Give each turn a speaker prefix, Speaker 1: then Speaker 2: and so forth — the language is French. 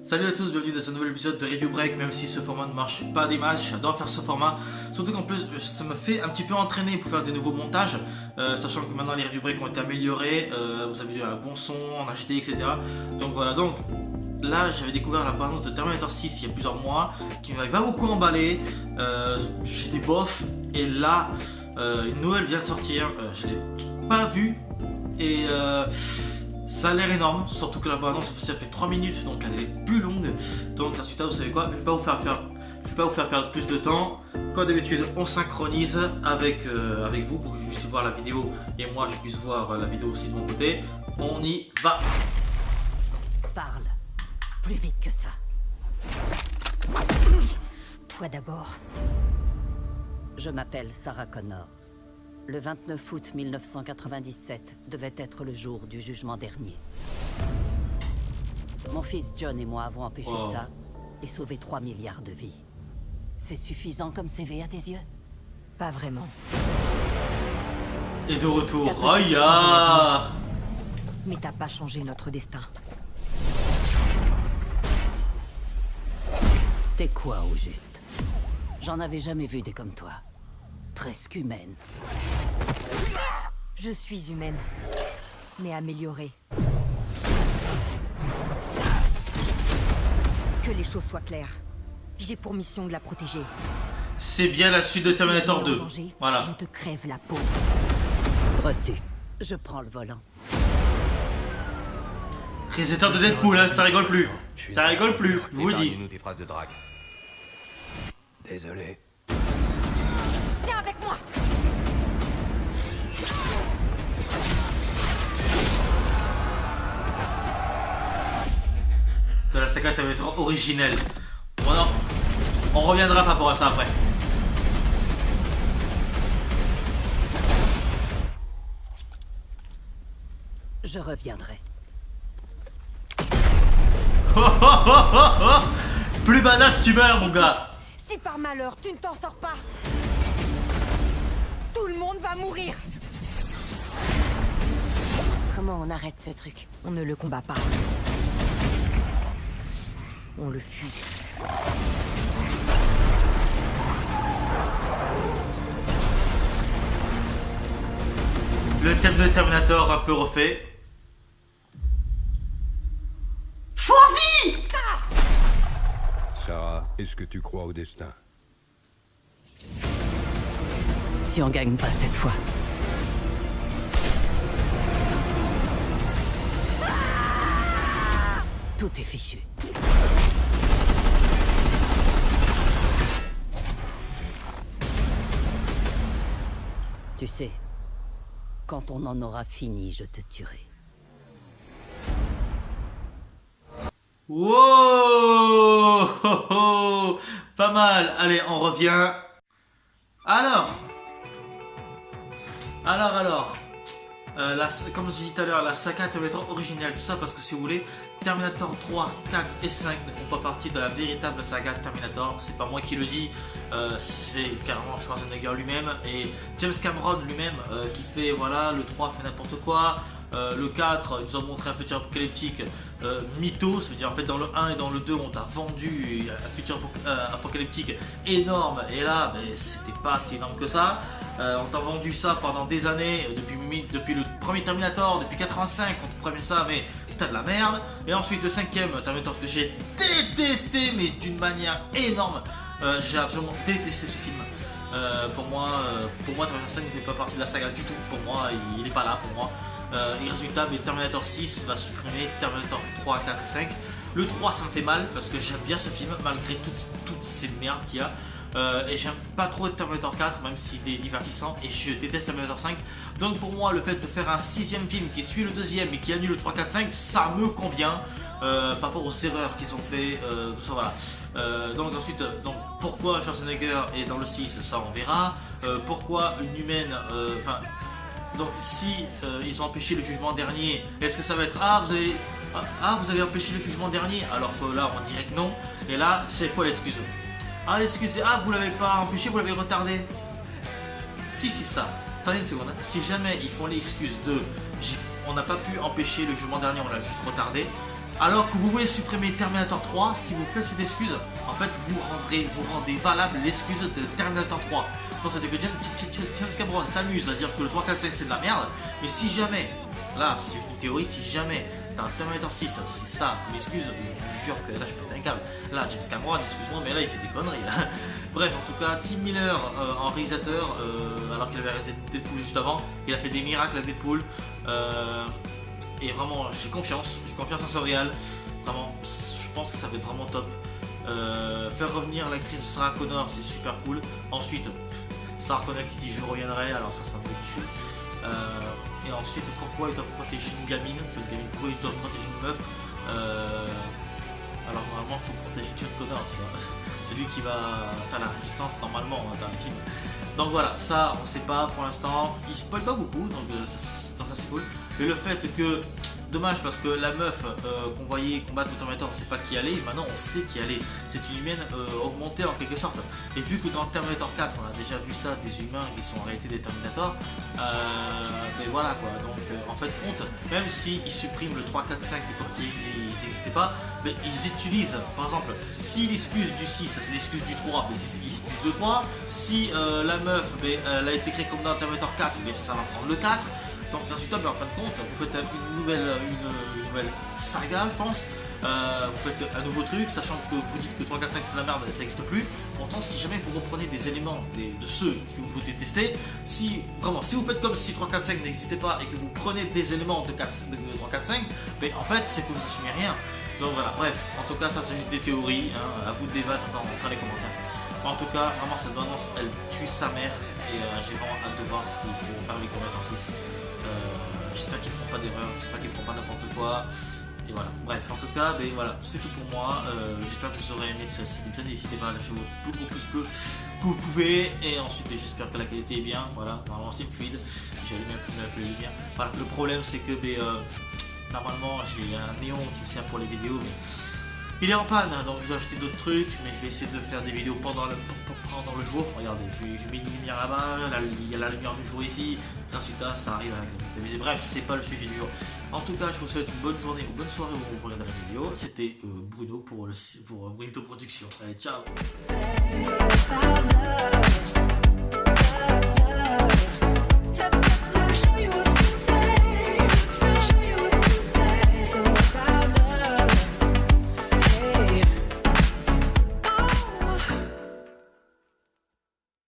Speaker 1: Salut à tous, bienvenue dans ce nouvel épisode de Review Break. Même si ce format ne marche pas des masses, j'adore faire ce format. Surtout qu'en plus ça me fait un petit peu entraîner pour faire des nouveaux montages, sachant que maintenant les Review Break ont été améliorés, vous avez eu un bon son en HD, etc. Donc voilà, donc là j'avais découvert la bande de Terminator 6 il y a plusieurs mois, qui m'avait pas beaucoup emballé, j'étais bof, et là une nouvelle vient de sortir, je l'ai pas vue, et ça a l'air énorme, surtout que la bande-annonce ça fait 3 minutes, donc elle est plus longue. Donc ensuite vous savez quoi, je vais pas vous faire perdre plus de temps. Comme d'habitude, on synchronise avec vous pour que vous puissiez voir la vidéo et moi je puisse voir la vidéo aussi de mon côté. On y va.
Speaker 2: Parle. Plus vite que ça. Toi d'abord. Je m'appelle Sarah Connor. Le 29 août 1997 devait être le jour du jugement dernier. Mon fils John et moi avons empêché ça et sauvé 3 milliards de vies. C'est suffisant comme CV à tes yeux? Pas vraiment.
Speaker 1: Et de retour, Raya.
Speaker 2: Mais t'as pas changé notre destin. T'es quoi au juste? J'en avais jamais vu des comme toi. Presque humaine. Je suis humaine, mais améliorée. Que les choses soient claires. J'ai pour mission de la protéger.
Speaker 1: C'est bien la suite de Terminator 2. Voilà.
Speaker 2: Je te crève la peau. Reçu. Je prends le volant.
Speaker 1: Réalisateur de Deadpool, hein, ça rigole plus. Ça rigole plus, je vous le dis.
Speaker 3: Nous des phrases de drague. Désolé.
Speaker 2: Viens avec moi.
Speaker 1: De la saga Terminator originelle. Bon non, on reviendra pas pour ça après.
Speaker 2: Je reviendrai.
Speaker 1: Plus badass tu meurs mon gars.
Speaker 2: Si par malheur tu ne t'en sors pas, tout le monde va mourir. Comment on arrête ce truc? On ne le combat pas. On le fuit.
Speaker 1: Le thème de Terminator un peu refait. Choisis!
Speaker 3: Sarah, est-ce que tu crois au destin?
Speaker 2: Si on gagne pas cette fois. Tout est fichu. Tu sais, quand on en aura fini, je te tuerai.
Speaker 1: Wow! Pas mal. Allez, on revient. Alors, comme je disais tout à l'heure, la saga Terminator originale, tout ça parce que si vous voulez, Terminator 3, 4 et 5 ne font pas partie de la véritable saga Terminator. C'est pas moi qui le dis, c'est carrément Schwarzenegger lui-même et James Cameron lui-même qui fait, voilà, le 3 fait n'importe quoi. Le 4, ils nous ont montré un futur apocalyptique mytho, ça veut dire en fait dans le 1 et dans le 2 on t'a vendu un futur apocalyptique énorme et là c'était pas si énorme que ça. On t'a vendu ça pendant des années, depuis le premier Terminator, depuis 85 on te promet ça mais t'as de la merde. Et ensuite le 5ème Terminator que j'ai détesté mais d'une manière énorme, j'ai absolument détesté ce film. Pour moi Terminator 5 ne fait pas partie de la saga du tout, pour moi il n'est pas là pour moi. Et résultat, Terminator 6 va supprimer Terminator 3, 4 et 5. Le 3 ça me fait mal parce que j'aime bien ce film malgré toutes ces merdes qu'il y a. Et j'aime pas trop Terminator 4 même s'il est divertissant et je déteste Terminator 5. Donc pour moi le fait de faire un 6ème film qui suit le 2ème et qui annule le 3, 4, 5 ça me convient par rapport aux erreurs qu'ils ont fait, tout ça voilà. Donc ensuite, pourquoi Schwarzenegger est dans le 6 ça on verra. Pourquoi une humaine, donc si ils ont empêché le jugement dernier, est-ce que ça va être vous avez empêché le jugement dernier alors que là on dirait que non. Et là c'est quoi l'excuse? L'excuse c'est vous l'avez pas empêché, vous l'avez retardé. Si c'est ça, attendez une seconde, si jamais ils font l'excuse de on n'a pas pu empêcher le jugement dernier, on l'a juste retardé, Alors que vous voulez supprimer Terminator 3, si vous faites cette excuse, en fait vous rendez valable l'excuse de Terminator 3. Donc c'est-à-dire que James Cameron s'amuse à dire que le 3, 4, 5 c'est de la merde, mais si jamais, là si je dis théorie, si jamais dans Terminator 6 c'est ça l'excuse, je jure que là je pète un câble. Là James Cameron, excuse-moi, mais là il fait des conneries. Bref, en tout cas, Tim Miller en réalisateur, alors qu'il avait réalisé Deadpool juste avant, il a fait des miracles à Deadpool. Et vraiment, j'ai confiance en ce réal. Vraiment, je pense que ça va être vraiment top. Faire revenir l'actrice Sarah Connor, c'est super cool. Ensuite, Sarah Connor qui dit je reviendrai, alors ça me tue. Et ensuite, pourquoi ils doivent protéger une gamine, pourquoi ils doivent protéger une meuf alors normalement, il faut protéger John Connor, tu vois. C'est lui qui va faire la résistance normalement dans le film. Donc voilà, ça on sait pas pour l'instant. Il spoil pas beaucoup, donc ça c'est cool. Mais le fait que, dommage parce que la meuf qu'on voyait combattre le Terminator, on sait pas qui allait, maintenant on sait qui allait. C'est une humaine augmentée en quelque sorte. Et vu que dans Terminator 4, on a déjà vu ça, des humains qui sont en réalité des Terminators, mais voilà quoi. Donc en fait compte, même s'ils suppriment le 3, 4, 5 comme s'ils n'existaient pas, mais ils utilisent, par exemple, si l'excuse du 6 c'est l'excuse du 3, mais ils utilisent le 3. Si la meuf, elle a été créée comme dans Terminator 4, mais ça va prendre le 4. Donc résultat, en fin de compte, vous faites une nouvelle saga, je pense. Vous faites un nouveau truc, sachant que vous dites que 3, 4, 5 c'est la merde, ça n'existe plus. Pourtant, si jamais vous reprenez des éléments de ceux que vous détestez, si vous faites comme si 3, 4, 5 n'existait pas et que vous prenez des éléments de 3, 4, 5, mais en fait, c'est que vous assumez rien. Donc voilà, bref, en tout cas, ça c'est juste des théories, hein, à vous de débattre dans les commentaires. En tout cas, vraiment, cette annonce, elle tue sa mère et j'ai vraiment hâte de voir ce qu'ils vont faire avec Terminator 6. J'espère qu'ils feront pas d'erreur, j'espère qu'ils feront pas n'importe quoi. Et voilà, bref, en tout cas, voilà, c'est tout pour moi. J'espère que vous aurez aimé cet épisode. N'hésitez pas à lâcher votre plus gros pouce bleu que vous pouvez. Et ensuite, j'espère que la qualité est bien. Voilà, normalement c'est fluide. J'ai allumé un peu les lumières. Voilà, le problème c'est que normalement j'ai un néon qui me sert pour les vidéos, mais il est en panne, donc je vais acheter d'autres trucs, mais je vais essayer de faire des vidéos pendant le jour. Regardez, je mets une lumière là-bas, il y a la lumière du jour ici, résultat ça arrive avec la télévision. Bref, c'est pas le sujet du jour. En tout cas, je vous souhaite une bonne journée ou bonne soirée où vous regardez la vidéo. C'était Bruno pour Brunito Productions. Allez, ciao.